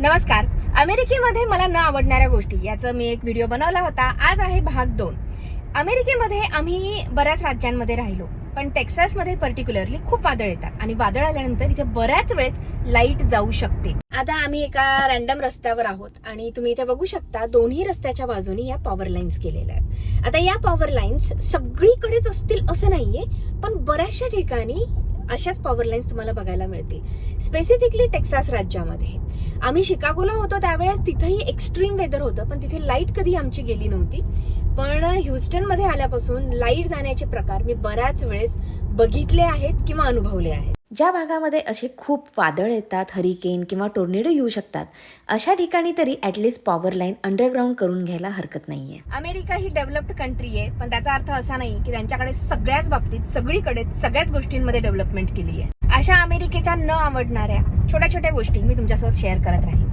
नमस्कार. अमेरिकेमध्ये मला न आवडणाऱ्या गोष्टी याचा मी एक व्हिडिओ बनवला होता. आज आहे भाग 2. अमेरिकेमध्ये आम्ही बऱ्याच राज्यांमध्ये राहिलो, पण टेक्सासमध्ये पर्टिक्युलरली खूप वादळ येतात आणि वादळ आल्यानंतर इथे बऱ्याच वेळेस लाईट जाऊ शकते. आता आम्ही एका रँडम रस्त्यावर आहोत आणि तुम्ही इथे बघू शकता दोन्ही रस्त्याच्या बाजूनी या पॉवर लाईन्स केलेल्या आहेत. आता या पॉवर लाईन्स सगळीकडेच असतील असं नाहीये, पण बऱ्याचशा ठिकाणी अशाच पॉवर लाईन्स तुम्हाला बघायला मिळतील. स्पेसिफिकली टेक्सास राज्यामध्ये आम्ही शिकागोला होतो त्यावेळेस तिथेही एक्स्ट्रीम वेदर होतं, पण तिथे लाईट कधी आमची गेली नव्हती. पण ह्युस्टन मध्ये आल्यापासून लाईट जाण्याचे प्रकार मी बऱ्याच वेळेस बघितले आहेत किंवा अनुभवले आहेत. ज्या भागामध्ये असे खूप वादळ येतात, हरिकेन किंवा टोर्नेडो येऊ शकतात, अशा ठिकाणी तरी ऍटलिस्ट पॉवर लाईन अंडरग्राऊंड करून घ्यायला हरकत नाहीये. अमेरिका ही डेव्हलप्ड कंट्री आहे, पण त्याचा अर्थ असा नाही की त्यांच्याकडे सगळ्याच बाबतीत सगळीकडे सगळ्याच गोष्टींमध्ये डेव्हलपमेंट केली आहे. अशा अमेरिकेच्या न आवडणाऱ्या छोट्या छोट्या गोष्टी मी तुमच्यासोबत शेअर करत राहीन.